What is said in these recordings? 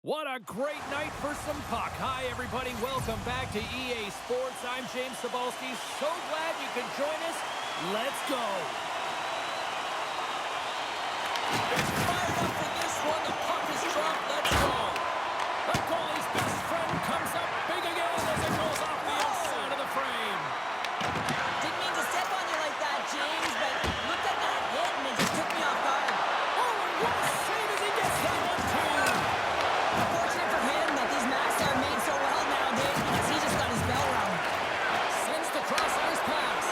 What a great night for some puck. Hi, everybody. Welcome back to EA Sports. I'm James Cebulski. So glad you can join us. Let's go. It's fired up for this one. The puck is dropped. Let's go. The goalie's best friend comes up big again as it goes off the outside of the frame. Didn't mean to step on you like that, James, but looked at that hit and it just took me off guard. Oh, and what a save as he gets that one, too. Fortunate for him that these masks are made so well nowadays because he just got his bell rung. Sends the cross-ice pass.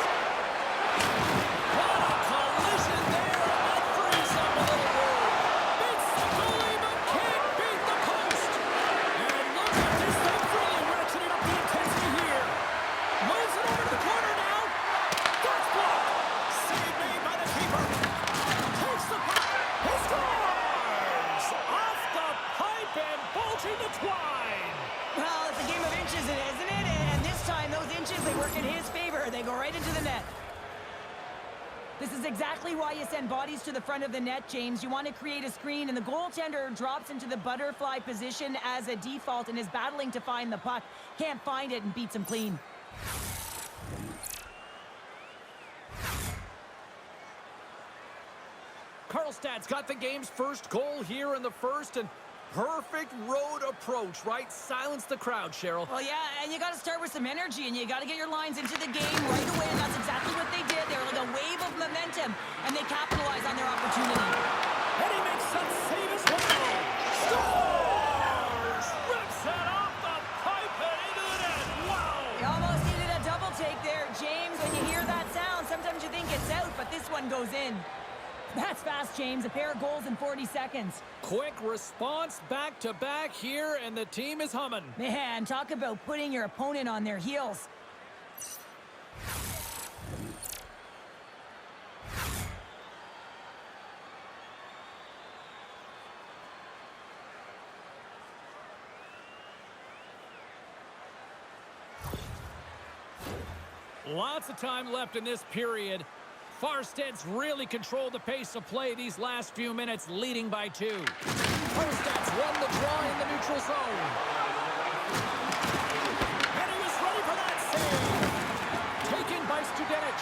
What a collision there, and that frees up a little room. Beats the goalie, but can't beat the post. And look at this, they've really ratcheted up the intensity here. Moves it over to the corner now. That's blocked. Save made by the keeper. Takes the puck. He scores! Off the pipe and bulging the twine. Well, it's a game of inches, isn't it? And this time, those inches, they work in his favor. They go right into the net. This is exactly why you send bodies to the front of the net, James. You want to create a screen, and the goaltender drops into the butterfly position as a default and is battling to find the puck. Can't find it and beats him clean. Karlstad's got the game's first goal here in the first, and perfect road approach, right? Silence the crowd, Cheryl. Well, yeah, and you got to start with some energy, and you got to get your lines into the game right away, and that's exactly what they did. They were like a wave of momentum, and they capitalized on their opportunity. And he makes that save as well. Scores! Rips that off the pipe and into the net. Wow! You almost needed a double take there, James. When you hear that sound, sometimes you think it's out, but this one goes in. That's fast, James. A pair of goals in 40 seconds. Quick response back-to-back here, and the team is humming. Man, talk about putting your opponent on their heels. Lots of time left in this period. Farsted's really controlled the pace of play these last few minutes, leading by 2. Farsted's won the draw in the neutral zone. And he was ready for that save. Taken by Studenic.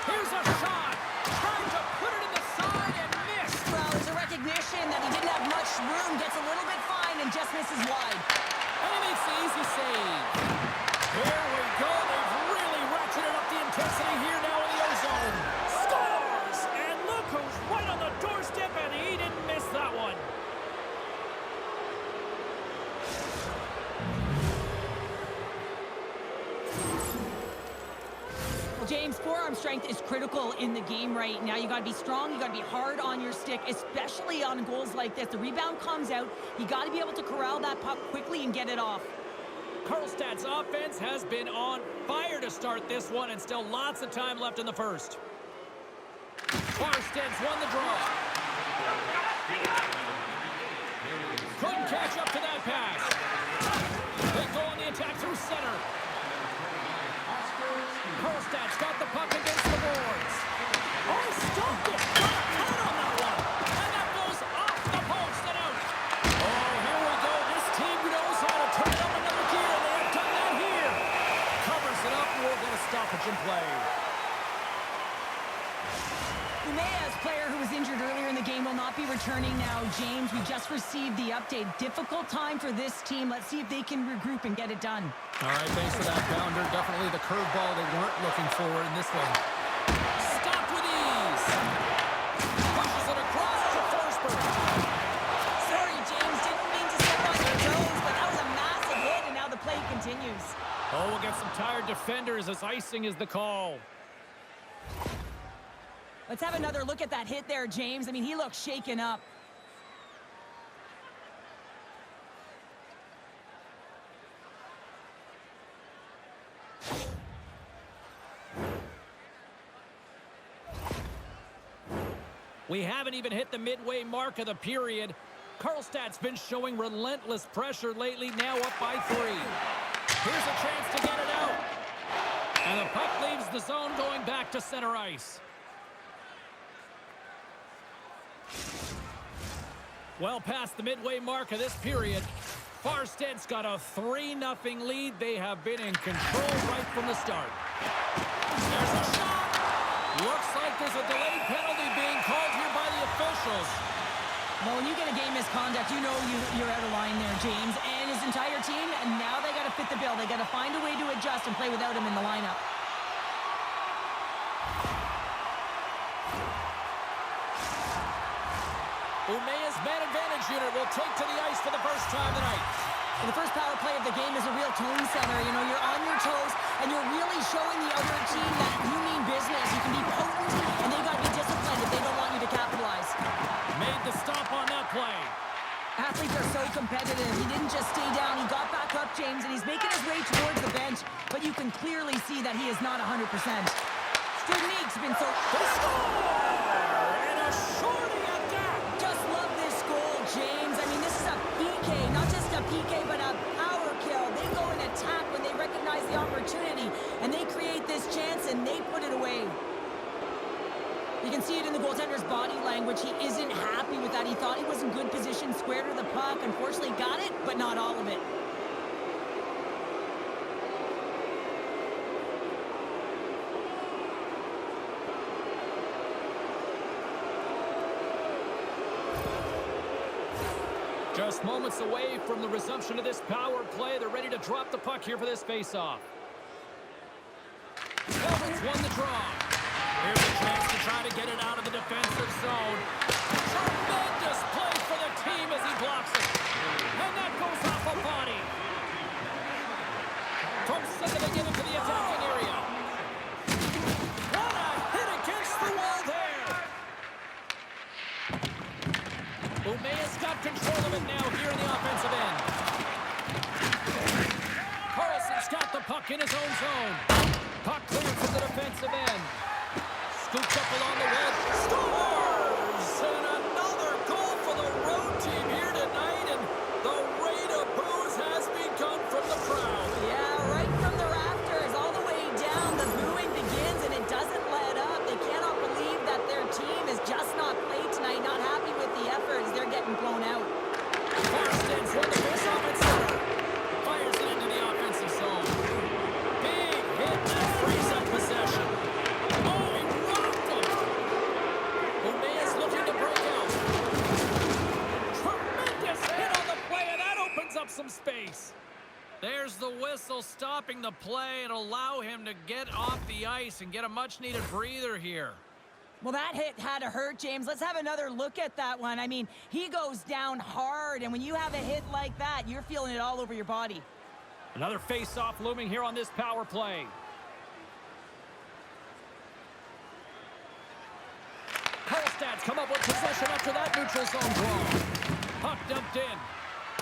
Here's a shot. Trying to put it in the side and missed. Well, there's a recognition that he didn't have much room, gets a little bit fine, and just misses wide. And he makes the easy save. Here we go. They've really ratcheted up the intensity here now in the ozone. Scores! And look who's right on the doorstep, and he didn't miss that one. Well, James, forearm strength is critical in the game right now. You got to be strong. You got to be hard on your stick, especially on goals like this. The rebound comes out. You got to be able to corral that puck quickly and get it off. Karlstad's offense has been on fire to start this one, and still lots of time left in the first. Farsted's won the draw. Couldn't catch up to that pass. They go on the attack through center. Karlstad's got the puck against the boards. Oh, stopped it. Got a cut on that one. And that goes off the post and out. Oh, here we go. This team knows how to turn it up another gear. They have done that here. Covers it up. We'll get a stoppage in play. Umea's player who was injured earlier in the game will not be returning now, James. We just received the update. Difficult time for this team. Let's see if they can regroup and get it done. All right, thanks for that, Bounder. Definitely the curveball they weren't looking for in this one. Stopped with ease. Pushes it across to Forsberg. Sorry, James. Didn't mean to step on your toes, but that was a massive hit, and now the play continues. Oh, we'll get some tired defenders as icing is the call. Let's have another look at that hit there, James. I mean, he looks shaken up. We haven't even hit the midway mark of the period. Karlstad's been showing relentless pressure lately, now up by 3. Here's a chance to get it out. And the puck leaves the zone going back to center ice. Well past the midway mark of this period. Farsted's got a 3-0 lead. They have been in control right from the start. There's a shot. Looks like there's a delayed penalty being called here by the officials. Well, when you get a game misconduct, you know you're out of line there, James. And his entire team, and now they got to fit the bill. They got to find a way to adjust and play without him in the lineup. Umea's man advantage unit will take to the ice for the first time tonight. The first power play of the game is a real tone setter. You know, you're on your toes, and you're really showing the other team that you mean business. You can be potent, and they got to be disciplined if they don't want you to capitalize. Made the stop on that play. Athletes are so competitive. He didn't just stay down. He got back up, James, and he's making his way towards the bench, but you can clearly see that he is not 100%. Studenique's been so... They score! And a shorty at that! Just love this goal, James. I mean, this is a PK, not just a PK, but a power kill. They go and attack when they recognize the opportunity, and they create this chance, and they put it away. You can see it in the goaltender's body language. He isn't happy with that. He thought he was in good position, square to the puck. Unfortunately, got it, but not all of it. Just moments away from the resumption of this power play. They're ready to drop the puck here for this face-off. Helmets won the draw. Here's a chance to try to get it out of the defensive zone. Tremendous play for the team as he blocks it. And that goes off a body. From center they get into the attacking area. What a hit against the wall there. Umea's got control of it now here in the offensive end. Carlson's got the puck in his own zone. Puck cleared from the defensive end. Scoops up along the wall. Scores! And another goal for the road team here tonight. And the rain of boos has begun from the crowd. Yeah, right from the rafters, all the way down. The booing begins, and it doesn't let up. They cannot believe that their team is just not played tonight, not happy with the effort as they're getting blown out. Farsted's won the face-off at center. Fires it into the offensive zone. Big hit that frees up possession. Oh, he rocked him. Umea's looking to break out. Tremendous hit on the play, and that opens up some space. There's the whistle stopping the play and allow him to get off the ice and get a much-needed breather here. Well, that hit had to hurt, James. Let's have another look at that one. I mean, he goes down hard, and when you have a hit like that, you're feeling it all over your body. Another face-off looming here on this power play. Karlstad's come up with possession after that neutral zone draw. Puck dumped in.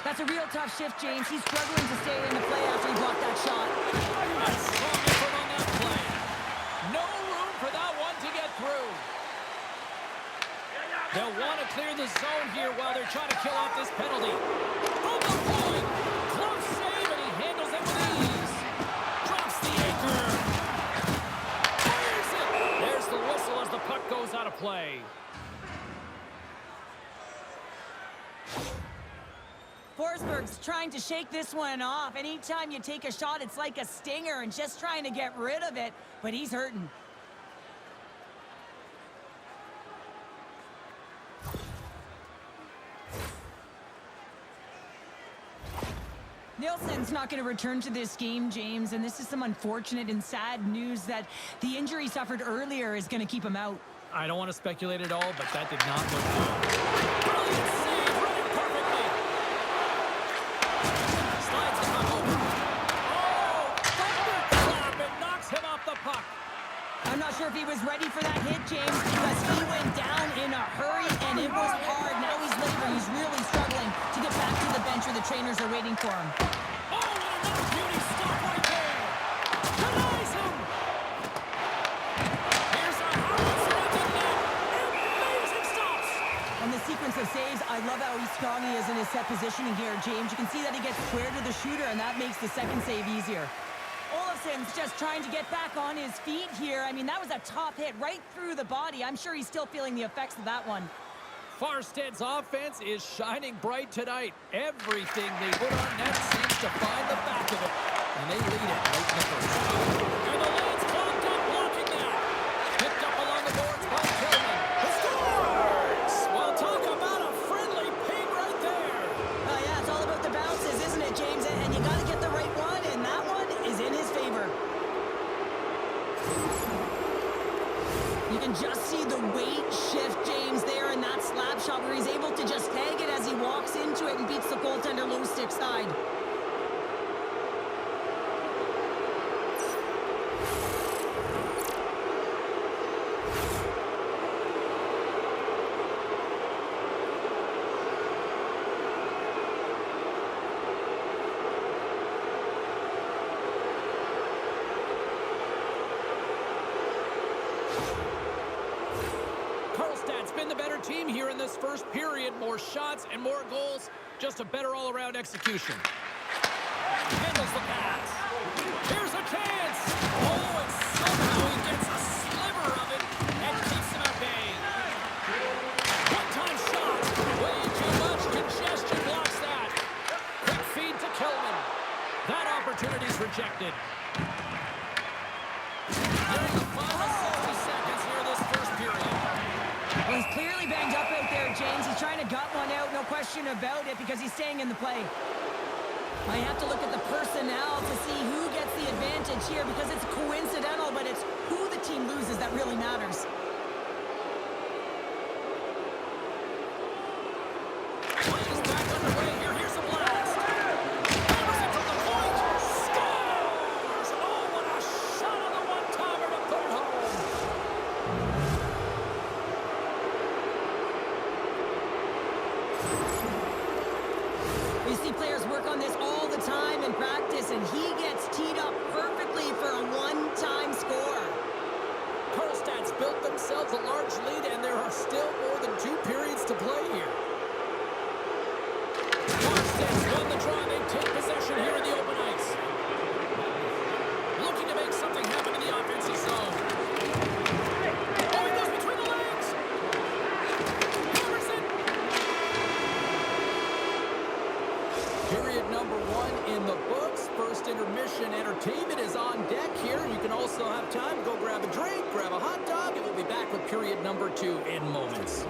That's a real tough shift, James. He's struggling to stay in the play after he blocked that shot. Nice strong effort on that play. No room for that one to get through. They'll want to clear the zone here while they're trying to kill off this penalty. From the point. Close save, and he handles it with ease. Drops the anchor. Fires it. There's the whistle as the puck goes out of play. Forsberg's trying to shake this one off. Anytime you take a shot, it's like a stinger and just trying to get rid of it, but he's hurting. Nilsson's not going to return to this game, James, and this is some unfortunate and sad news that the injury suffered earlier is going to keep him out. I don't want to speculate at all, but that did not look good. Brilliant save, running perfectly. Slides the puck over. Oh, thunderclap! It knocks him off the puck. I'm not sure if he was ready for that hit, James, because he went down in a hurry, and it was hard. Now he's laboring. He's really struggling to get back to the bench where the trainers are waiting for him. Oh, and another beauty stop right there. Denies him. Here's a howitzer at the net. Amazing stops. On the sequence of saves, I love how strong he is in his set positioning here, James. You can see that he gets square to the shooter, and that makes the second save easier. Olofsson's just trying to get back on his feet here. I mean, that was a top hit right through the body. I'm sure he's still feeling the effects of that one. Farsted's offense is shining bright tonight. Everything they put on net seems to find the back of it. And they lead it late in the first. And the lead's clogged up, blocking that. Picked up along the boards by Tillman. He scores! Well, talk about a friendly ping right there. Oh, yeah, it's all about the bounces, isn't it, James? And you got to get the right one, and that one is in his favor. You can just see the weight shift, James, there in that slap shot where he's able to just tag it as he walks into it and beats the goaltender low stick side. Karlstad's been the better team here in this first period. More shots and more goals. Just a better all-around execution. Handles the pass. Here's a chance. Oh, and somehow he gets a sliver of it and keeps him at bay. One-time shot. Way too much congestion blocks that. Quick feed to Kelman. That opportunity's rejected. During the final 60 seconds here this first period. Well, he's clearly banged up out there, James. He's trying to gut one out, no question about it, because he's staying in the play. I have to look at the personnel to see who gets the advantage here, because it's coincidental, but it's who the team loses that really matters. Play is back underway here. Here's a blast. Hammers it from the point. Scores! Oh, what a shot on the one-timer to put it home. We see players work on this all the time in practice, and he gets teed up perfectly for a one-time score. Karlstad's built themselves a large lead, and there are still more than 2 periods to play here. Karlstad's won the draw. They take possession here in the open ice. Looking to make something happen in the offensive zone. Oh, he goes between the legs. Hammers it. Period number 1 in the books. First intermission entertainment is on deck here. You can also have time to go grab a drink, grab a hot dog, and we'll be back with period number 2 in moments.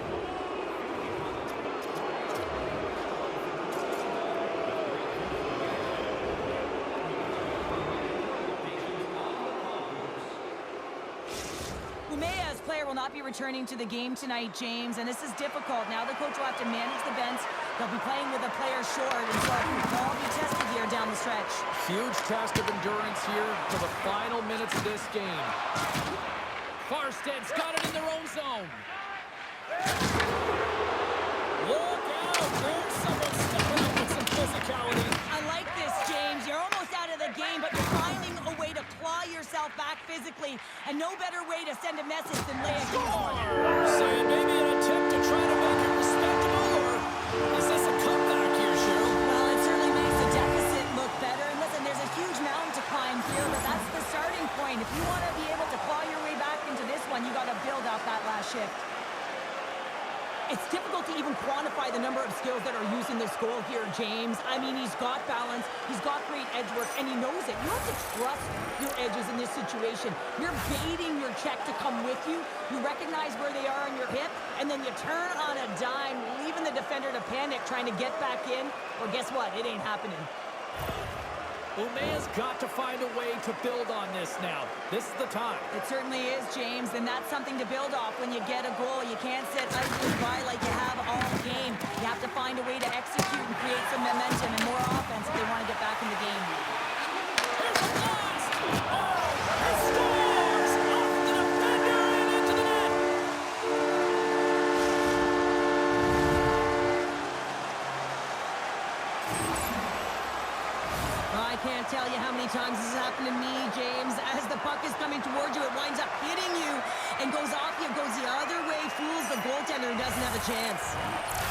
Umea's player will not be returning to the game tonight, James, and this is difficult. Now the coach will have to manage the bench. They'll be playing with a player short, and so they'll all be tested here down the stretch. Huge test of endurance here for the final minutes of this game. Farsted's got it in their own zone. Look out! There's someone stepping up with some physicality. I like this, James. You're almost out of the game, but you're finding a way to claw yourself back physically, and no better way to send a message than lay a huge one. So maybe an attempt to try to make it respectable, or is this a comeback here, Cheryl? Well, it certainly makes the deficit look better. And listen, there's a huge mountain to climb here, but that's the starting point. If you want to be able to claw your way back into this one, you got to build off that last shift. It's difficult to even quantify the number of skills that are used in this goal here, James. I mean, he's got balance, he's got great edge work, and he knows it. You have to trust your edges in this situation. You're baiting your check to come with you. You recognize where they are on your hip, and then you turn on a dime, leaving the defender to panic, trying to get back in. Well, guess what? It ain't happening. Umea's got to find a way to build on this now. This is the time. It certainly is, James, and that's something to build off when you get a goal. You can't sit idly by like you have all game. You have to find a way to execute and create some momentum and more offense if they want to get back in the game. Here's a blast! Oh, he scores! Off the defender and into the net! I can't tell you how many times this has happened to me, James. As the puck is coming towards you, it winds up hitting you and goes off you, goes the other way, fools the goaltender who doesn't have a chance.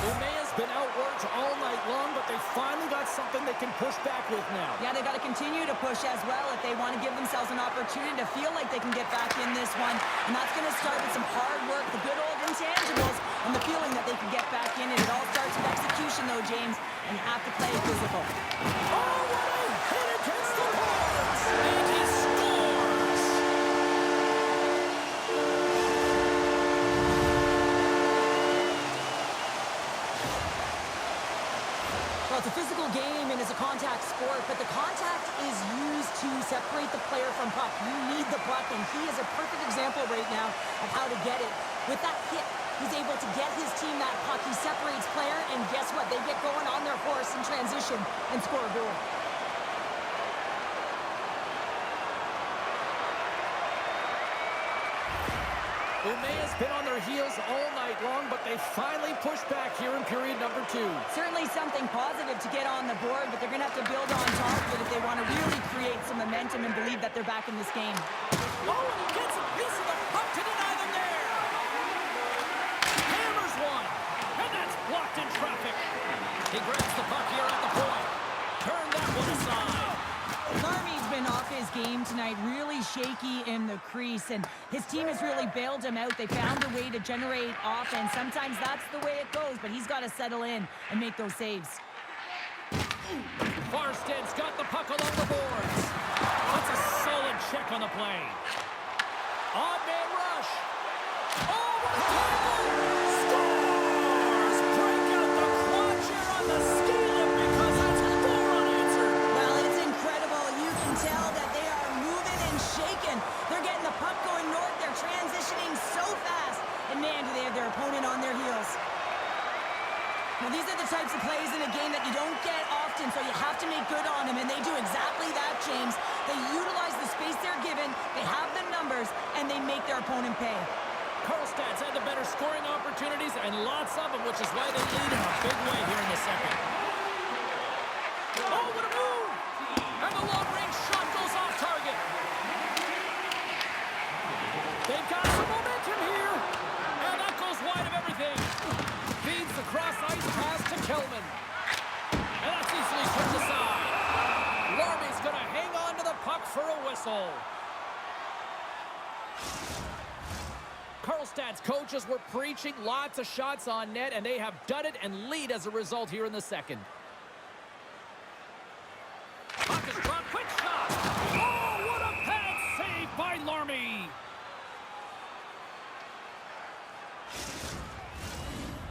Umea's been outworked all night long, but they finally got something they can push back with now. Yeah, they got to continue to push as well if they want to give themselves an opportunity to feel like they can get back in this one. And that's going to start with some hard work, the good old intangibles, and the feeling that they can get back in it. It all starts with execution, though, James, and you have to play physical. Oh, what a hit against the boards! And he scores! Well, it's a physical game and it's a contact sport, but the contact is used to separate the player from puck. You need the puck, and he is a perfect example right now of how to get it. With that hit, he's able to get his team that puck. He separates player, and guess what? They get going on their horse in transition and score a goal. Umea's been on their heels all night long, but they finally pushed back here in period number 2. Certainly something positive to get on the board, but they're going to have to build on top of it if they want to really create some momentum and believe that they're back in this game. Oh, and he gets a piece of the puck to deny them there. Hammers one, and that's blocked in traffic. He grabs the puck here at the point. Turn that one aside. Larmy's been off his game tonight, really shaky in the crease, and his team has really bailed him out. They found a way to generate offense. Sometimes that's the way it goes, but he's got to settle in and make those saves. Farsted's got the puck along the boards. That's a solid check on the play. Odd man rush. Oh, what a tackle! Scores! Break out the clutch here on the steal because that's 4 unanswered. Well, it's incredible. You can tell that they are moving and shaking. They're getting the puck going north. They're transitioning so fast. And man, do they have their opponent on their heels. Now, these are the types of plays in a game that you don't get often, so you have to make good on them, and they do exactly that, James. They utilize the space they're given, they have the numbers, and they make their opponent pay. Karlstad's had the better scoring opportunities, and lots of them, which is why they lead in a big way here in the second. Oh, what a move! And the long-range shot goes off target. They've got some momentum here, and that goes wide of everything. Feeds the cross-ice pass to Kelman. And that's easily turned aside. Larmy's going to hang on to the puck for a whistle. Karlstad's coaches were preaching lots of shots on net, and they have done it and lead as a result here in the second. Puck is dropped, quick shot. Oh, what a pad save by Larmy.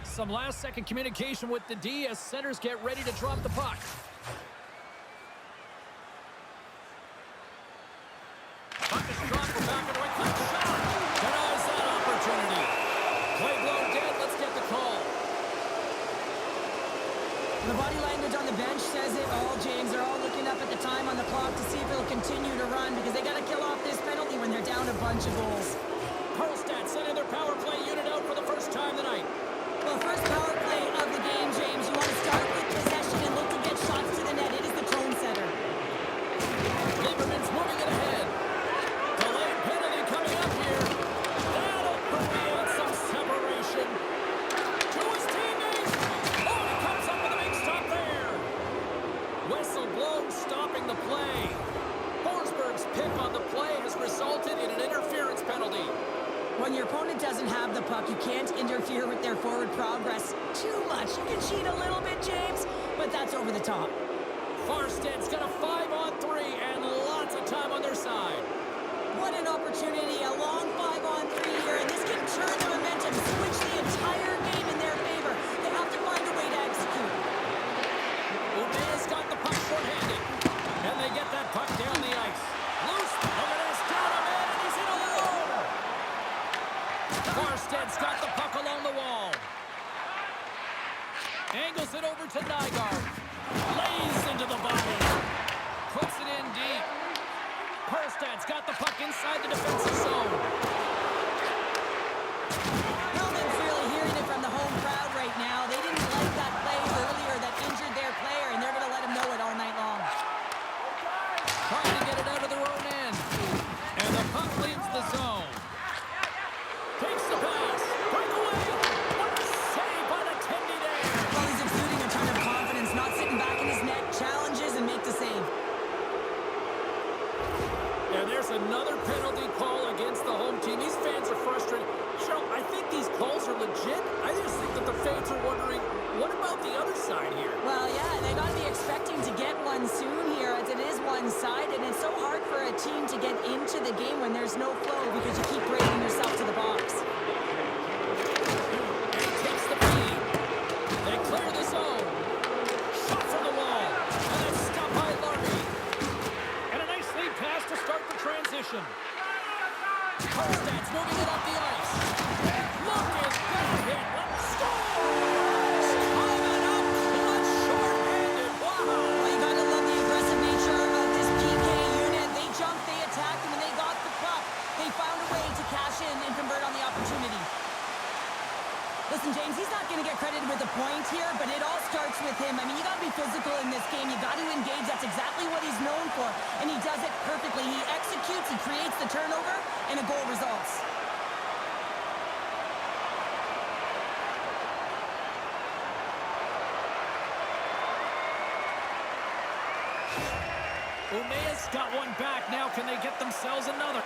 Some last-second communication with the D as centers get ready to drop the puck. Puck is dropped back and away. Quick shot! Denies that opportunity. Play blown dead. Let's get the call. The body language on the bench says it all, James. They're all looking up at the time on the clock to see if it'll continue to run because they got to kill off this penalty when they're down a bunch of goals. Karlstad sending their power play unit out for the first time tonight. Well, first power play of the game, James. You want to start with possession and look to get shots to the net. It is the tone setter. Lieberman's moving it ahead. Delayed penalty coming up here. That'll create some separation. To his teammate. Oh, he comes up with a big stop there. Whistle blown, stopping the play. Forsberg's pick on the play has resulted in an interference penalty. When your opponent doesn't have the puck, you can't interfere with their forward progress too much. You can cheat a little bit, James, but that's over the top. Farsted's got a 5-on-3 and lots of time on their side. What an opportunity, a long 5-on-3 here, and this can turn the momentum, switch the entire game in their favor. They have to find a way to execute. Umea's got the puck short-handed, and they get that puck down the ice. Loose, look at this, down a man, and he's in alone. Farsted's got the puck along the wall. Angles it over to Nygaard. Lays into the body. Puts it in deep. Karlstad's got the puck inside the defensive zone. Hellman's really hearing it from the home crowd right now. They didn't like that play earlier that injured their player, and they're going to let him know it all night long. Trying to get it out of their own end. And the puck leaves the zone. Takes the pass. Breakaway. What a save by the Tendy there. Well, he's exuding a ton of confidence, not sitting back in his net, challenges and make the save. And there's another penalty call against the home team to get into the game when there's no flow because you keep bringing yourself to the box. And he takes the feed. They clear the zone. Shot from the wall. And that's stopped by Larby. And a nice lead pass to start the transition. Karlstad's moving it up the ice. Look at that hit. Scores! Coming up clutch short-handed. Wow! Well, you gotta love the aggressive nature of this PK unit. They jumped, they attacked, and when they got the puck, they found a way to cash in and convert on the opportunity. Listen, James, he's not going to get credited with a point here, but it all starts with him. I mean, you got to be physical in this game. You got to engage. That's exactly what he's known for, and he does it perfectly. He executes, he creates the turnover, and a goal results. Umea's got one back. Now can they get themselves another?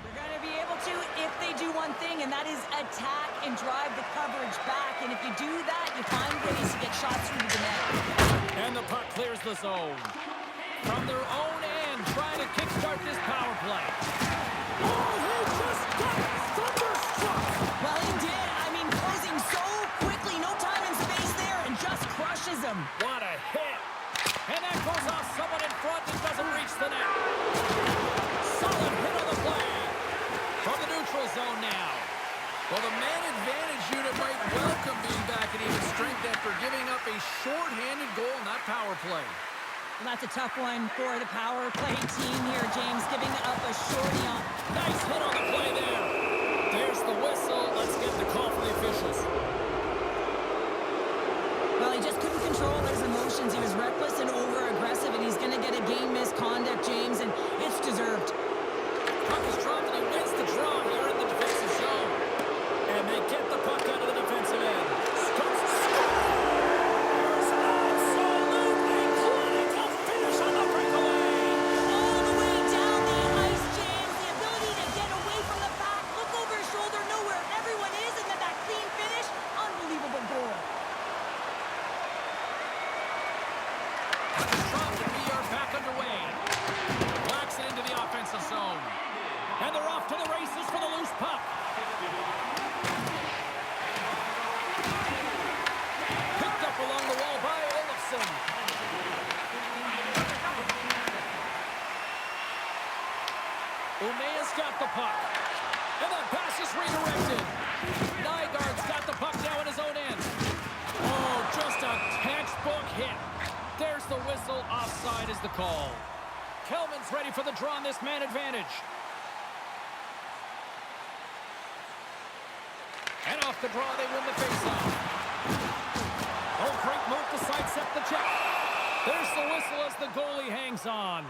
They're going to be able to if they do one thing, and that is attack and drive the coverage back. And if you do that, you find ways to get shots through the net. And the puck clears the zone. From their own end, trying to kickstart this power play. Oh, he just got thunderstruck! Well, he did. I mean, closing so quickly, no time and space there, and just crushes him. What a hit! And that goes off someone in front and doesn't reach the net. Solid hit on the play. From the neutral zone now. Well, the man advantage unit might welcome being back at even strength after giving up a short-handed goal in that power play. Well, that's a tough one for the power play team here, James, giving up a shorty on. Nice hit on the play there. There's the whistle. Let's get the call from the officials. Well, he just couldn't control his emotions. He was reckless and over-aggressive, and he's going to get a game misconduct, James, and it's deserved. Puck is dropped and he wins the draw here in the defensive zone. And they get the puck out of the defensive end. Scores! Absolutely clinical finish on the breakaway. All the way down the ice, James. The ability to get away from the pack, look over his shoulder, know where everyone is, and then that clean finish. Unbelievable goal. Puck is dropped and we are back underway. Whacks it into the offensive zone. And they're off to the races for the loose puck. Picked up along the wall by Olofsson. Umea's got the puck. And that pass is redirected. Nygaard's got the puck now in his own end. Oh, just a textbook hit. There's the whistle. Offside is the call. Kelman's ready for the draw on this man advantage. And off the draw, they win the faceoff. Oh, great move to sidestep the check. There's the whistle as the goalie hangs on.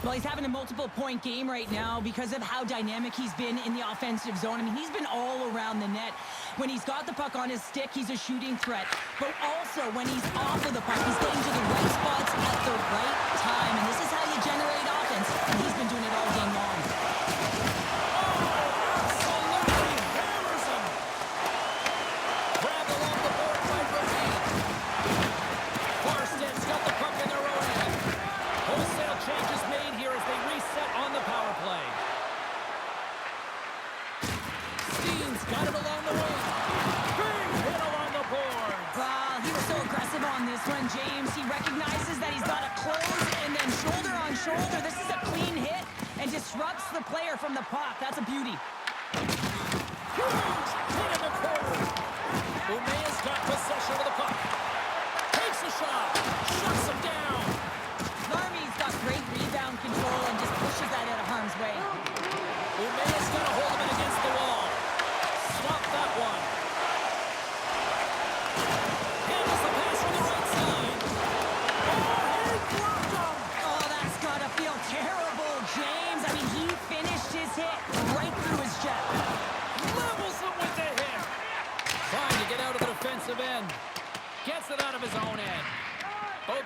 Well, he's having a multiple-point game right now because of how dynamic he's been in the offensive zone. I mean, he's been all around the net. When he's got the puck on his stick, he's a shooting threat. But also, when he's off of the puck, he's getting to the right spots at the right time. And this is how you generate offense. And he's been doing it all game long. Absolutely hammers him. Grabbed along the board by Brodin. Karlstad's got the puck in their own end. Wholesale changes made here as they reset on the power play. Steen's got it along the wing. Big hit along the boards. Well, he was so aggressive on this one, James. He recognizes that he's got to close and then shoulder on shoulder. This is a clean hit and disrupts the player from the puck. That's a beauty. Huge hit in the corner. Umea's got possession of the puck. Takes a shot. Shuts him down. Larmy's got great rebound control and just pushes that out of harm's way. Umea's got to hold him in against the wall. Stop that one. Handles the pass from the right side. Oh, he blocked him. Oh, that's got to feel terrible, James. I mean, he finished his hit right through his chest. Levels him with the hit. Trying to get out of the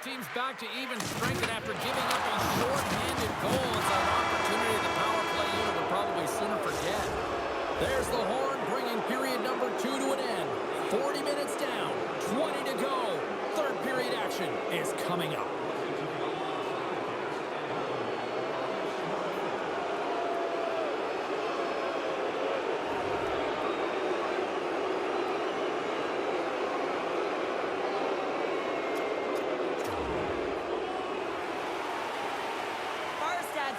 Both teams back to even strength, and after giving up a short-handed goal, it's an opportunity the power play unit will probably sooner forget. There's the horn, bringing period number 2 to an end. 40 minutes down, 20 to go. Third period action is coming up.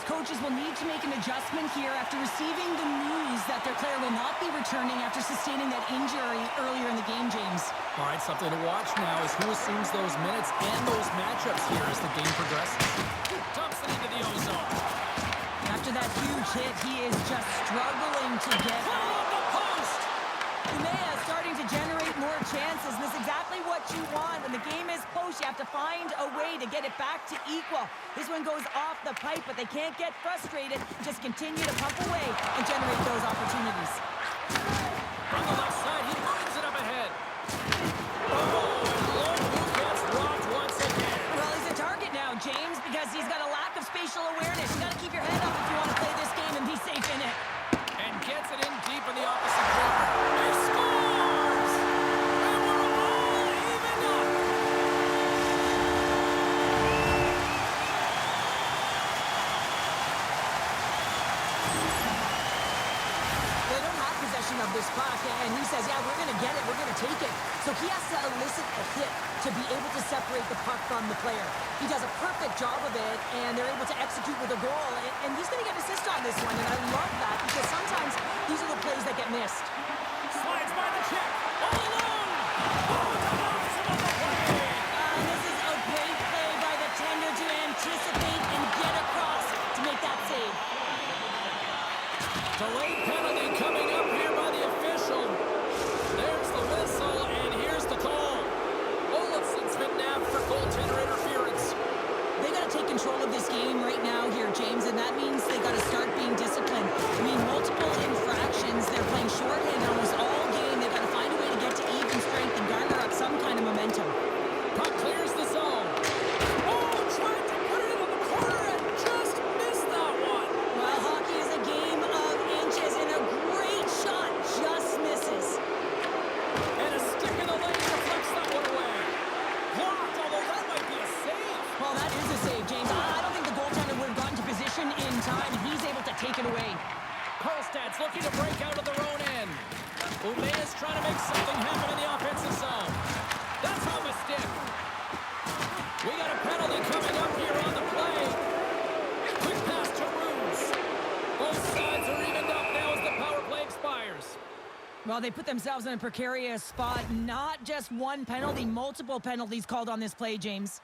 Coaches will need to make an adjustment here after receiving the news that their player will not be returning after sustaining that injury earlier in the game, James. All right, something to watch now is who assumes those minutes and those matchups here as the game progresses. Dumps it into the ozone. After that huge hit, he is just struggling to get off the post. Umea starting to generate more chances. This is exactly what you want. When the game is close, you have to find a way to get it back to equal. This one goes off the pipe, but they can't get frustrated. Just continue to pump away and generate those opportunities. From the left side, he moves it up ahead. Oh, and look who gets rocked once again. Well, he's a target now, James, because he's got a lack of spatial awareness. You got to keep your head up if you want to play this game and be safe in it. And gets it in deep in the opposite corner. He scores! And we're all even up. They don't have possession of this puck, and he says, yeah, we're going to get it, we're going to take it. So he has to elicit a hit to be able to separate the puck from the player. He does a perfect job of it, and they're able to execute with a goal. And he's going to get an assist on this one, and I love that because sometimes these are the plays that get missed. Slides by the check. All alone. Oh, denies him on the play. This is a great play by the tender to anticipate and get across to make that save. Delayed penalty coming up here by the official. There's the whistle, and here's the call. Olafson's been nabbed for goaltender interference. They got to take control of this game right now here, James, and that means they got to start being disciplined. I mean, multiple infractions. They're playing shorthand almost all game. They got to find a way to get to even strength and garner up some kind of momentum. Puck clears the zone. Oh, tried to put it in the corner and just missed that one. Well, hockey is a game of inches, and a great shot just misses. And a stick in the lane deflects that one away. Blocked, although that might be a save. Well, that is a save, James. I don't think the goaltender would have gotten to position in time, and he's able to take it away. Karlstad's looking to break out of their own end. Umea's trying to make something happen in the offensive zone. That's off a stick. We got a penalty coming up here on the play. Quick pass to Roos. Both sides are evened up now as the power play expires. Well, they put themselves in a precarious spot. Not just one penalty, multiple penalties called on this play, James.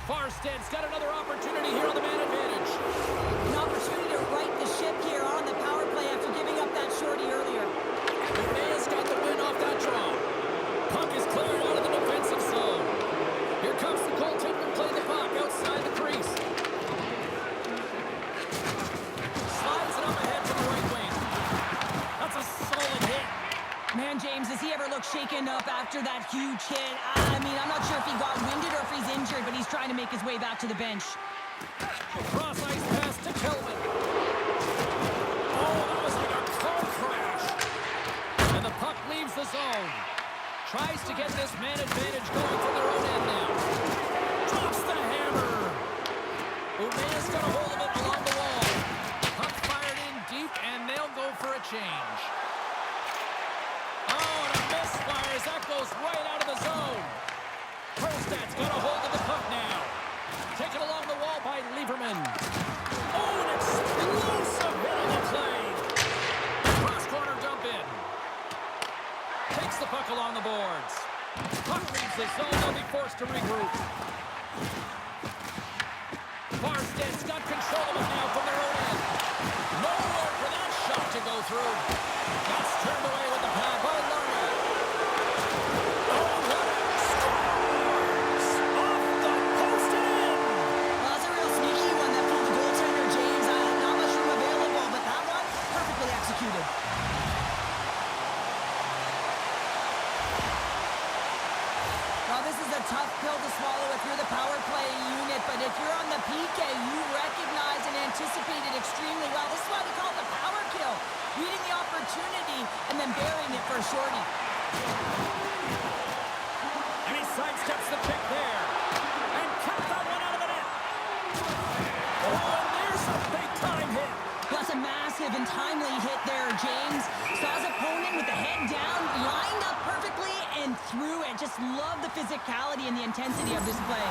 Farsted's got another opportunity here on the man advantage. An opportunity to right the ship here on the power play after giving up that shorty earlier. Umea's got the win off that draw. Puck is cleared out of the defensive zone. Here comes the goaltender to play the puck outside the crease. Slides it up ahead to the right wing. That's a solid hit. Man, James, does he ever look shaken up after that huge hit? I mean, I'm not sure if he got winded or if he's injured, but he's trying to make his way back to the bench. Cross ice pass to Kelvin. Oh, that was like a car crash. And the puck leaves the zone. Tries to get this man advantage going from their own end now. Drops the hammer. Umea's got a hold of it along the wall. Puck fired in deep, and they'll go for a change. Oh, and a misfire as that goes right out of the zone. Karlstad's got a hold of the puck now. Taken along the wall by Lieberman. Oh, an explosive hit on the play. Cross corner dump in. Takes the puck along the boards. Puck leaves the zone. They'll be forced to regroup. Farsted's got control of it now from their own end. Nowhere for that shot to go through. That's turned away with the pad by Larry. Oh, what a scores! Off the post and in! Well, that's a real sneaky one that pulled the goaltender, James. Not much room available, but that one, perfectly opportunity and then burying it for a shorty. And he sidesteps the pick there. And kept that one out of the net. Oh, and there's a big-time hit. That's a massive and timely hit there, James. Saw his opponent with the head down, lined up perfectly, and threw it. Just love the physicality and the intensity of this play.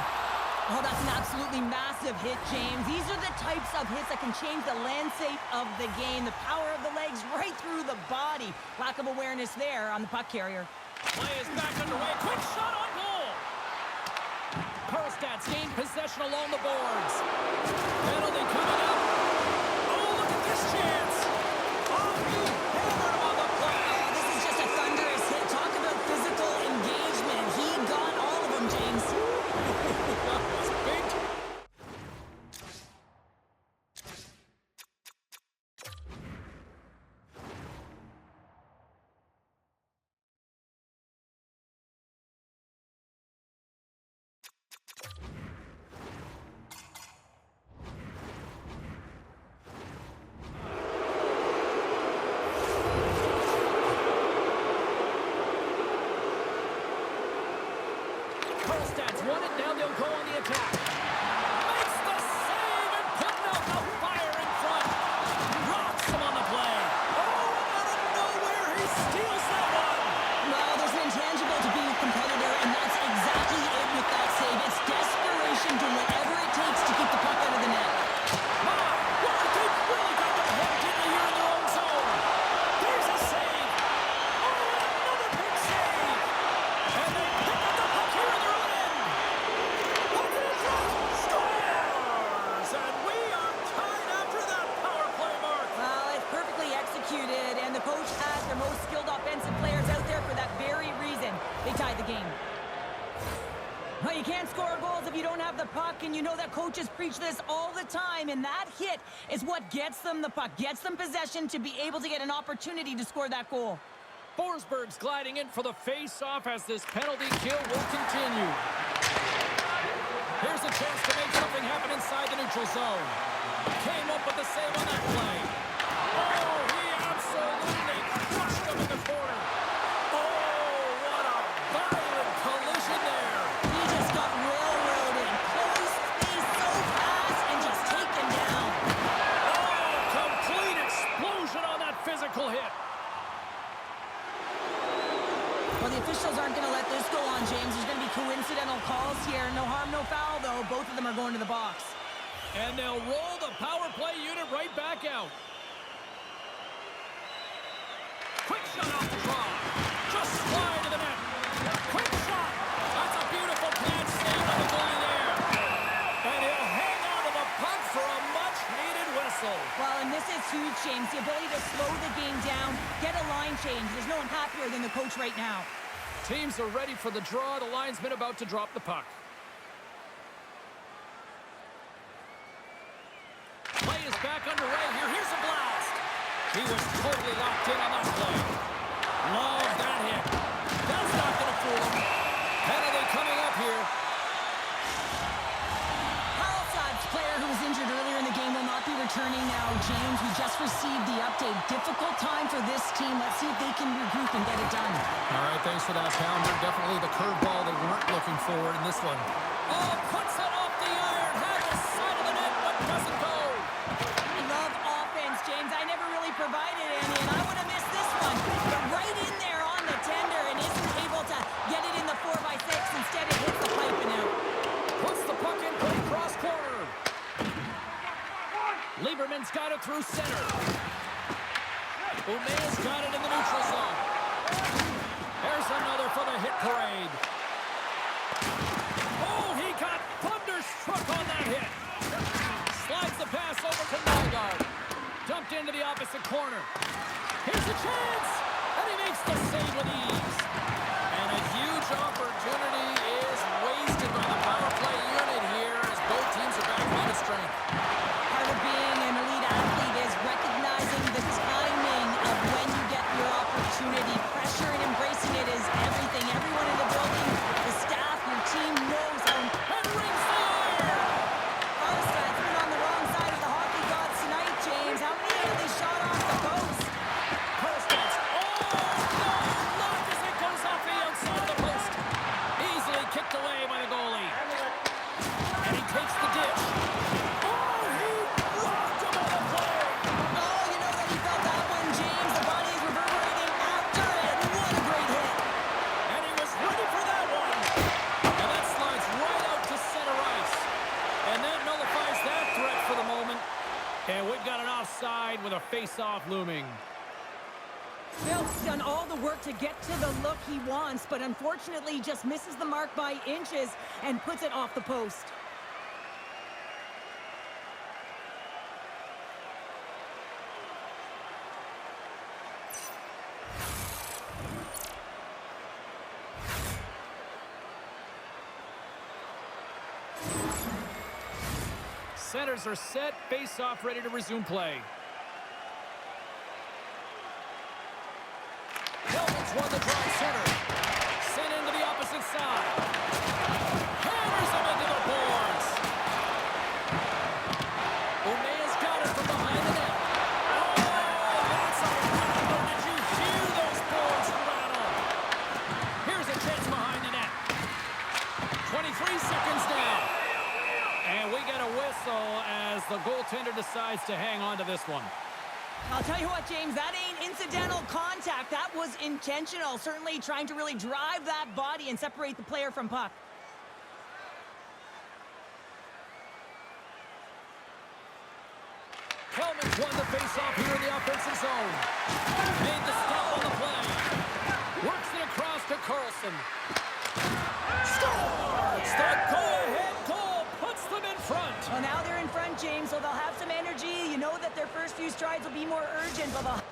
Oh, that's an absolutely massive hit, James. These are the types of hits that can change the landscape of the game. The power of the legs right through the body. Lack of awareness there on the puck carrier. Play is back underway. Quick shot on goal. Karlstad's gained possession along the boards. Penalty coming up. Oh, look at this chance. Oh, he hammered him on the play. This is just a thunderous hit. Talk about physical engagement. He got all of them, James. That was big. Karlstad's won it. Now they'll go on the attack. Makes the save and putting out the fire in front. Rocks him on the play. Oh, out of nowhere, he steals that one. Well, there's an intangible to being a competitor, and that's exactly it with that save. It's desperation, doing whatever it takes to keep the puck out of the net. My, what they've really got their head in the year in their own zone. There's a save. Oh, another big save. And they pick up the puck here in their own end. Look at it drop. Scores! And we are tied after that power play mark. Well, it's perfectly executed, and the coach has their most skilled offensive players out there for that very reason. They tied the game. Well, you can't score goals if you don't have the puck, and you know that coaches preach this all the time, and that hit is what gets them the puck, gets them possession to be able to get an opportunity to score that goal. Forsberg's gliding in for the face-off as this penalty kill will continue. Here's a chance to make something happen inside the neutral zone. Came up with the save on that play. Oh, he absolutely crushed him in the corner. Oh, what a violent collision there. He just got railroaded, close space so fast, and just taken down. Oh, complete explosion on that physical hit. Well, the officials aren't going to let this go on, James. There's going to be coincidental calls here. No harm, no foul, though. Both of them are going to the box. And they'll roll the power play unit right back out. Quick shot off the draw. Just slide to the net. Quick shot. That's a beautiful plant save on the goalie there. And he'll hang on to the puck for a much-needed whistle. Well, and this is huge, James. The ability to slow the game down, get a line change. There's no one happier than the coach right now. Teams are ready for the draw. The linesman about to drop the puck. Play is back underway here. Here's a blast. He was totally locked in on that play. Love that hit. That's not going to fool him. Penalty coming up here. Karlstad's player who was injured earlier in the game will not be returning now. James, we just received the update. Difficult time for this team. Let's see if they can regroup and get it done. All right, thanks for that, Pounder. Definitely the curveball they weren't looking for in this one. Oh, puts it off the iron. Had the side of the net, but doesn't go. I love offense, James. I never really provided any, and I would have missed this one. But right in there on the tender and isn't able to get it in the 4x6. Instead, it hits the pipe and out. Puts the puck in play cross corner. Lieberman's got it through center. Umea's got it in the neutral zone. There's another for the hit parade. Oh, he got thunderstruck on that hit. Slides the pass over to Nygaard. Dumped into the opposite corner. Here's a chance. And he makes the save with ease. And a huge opportunity is wasted by the power play unit here as both teams are back on the strength. Part of being an elite athlete is recognizing the timing of when you get your opportunity. Pressure and embracing it is everything. Everyone in the building, the staff, your team knows how. And rings the iron. Karlstad's been on the wrong side of the hockey gods tonight, James. How many have they shot off the post? Karlstad Phil's done all the work to get to the look he wants, but unfortunately just misses the mark by inches and puts it off the post. Centers are set, face-off ready to resume play. Hellman's won the draw center. Sent into the opposite side. Hammers him into the boards. Umea's got it from behind the net. Oh, that's a rattle. Did you hear those boards rattle? Here's a chance behind the net. 23 seconds now. And we get a whistle as the goaltender decides to hang on to this one. I'll tell you what, James, that ain't incidental contact. That was intentional, certainly trying to really drive that body and separate the player from puck. Hellman's won the face-off here in the offensive zone. Made the stop on the play. Works it across to Carlson. Scores! The go-ahead goal puts them in front. Well, now they're in front, James, so they'll have some energy. You know that their first few strides will be more urgent, but they'll have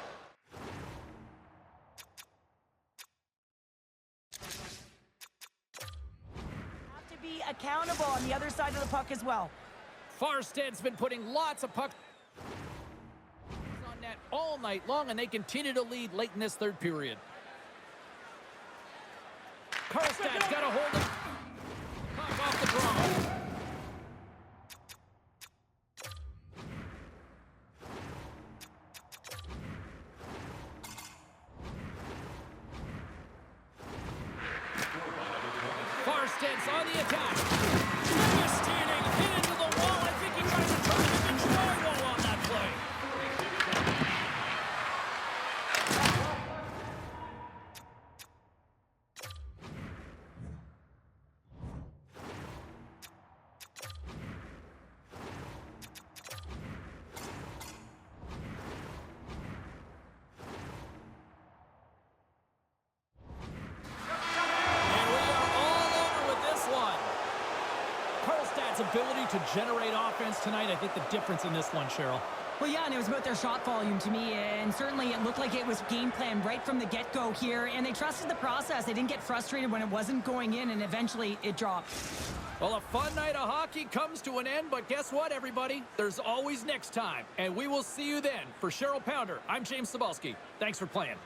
to be accountable on the other side of the puck as well. Farsted's been putting lots of pucks on net all night long, and they continue to lead late in this third period. Karlstad's got a hold of puck off the draw. Farsted's on the attack. Devastating hit into the wall. I think he tries to turn it into drywall on that play. Ability to generate offense tonight, I think the difference in this one, Cheryl. Well, yeah, and it was about their shot volume to me, and certainly it looked like it was game plan right from the get-go here, and they trusted the process. They didn't get frustrated when it wasn't going in, and eventually it dropped. Well, a fun night of hockey comes to an end, but guess what, everybody? There's always next time, and we will see you then. For Cheryl Pounder, I'm James Cybulski. Thanks for playing.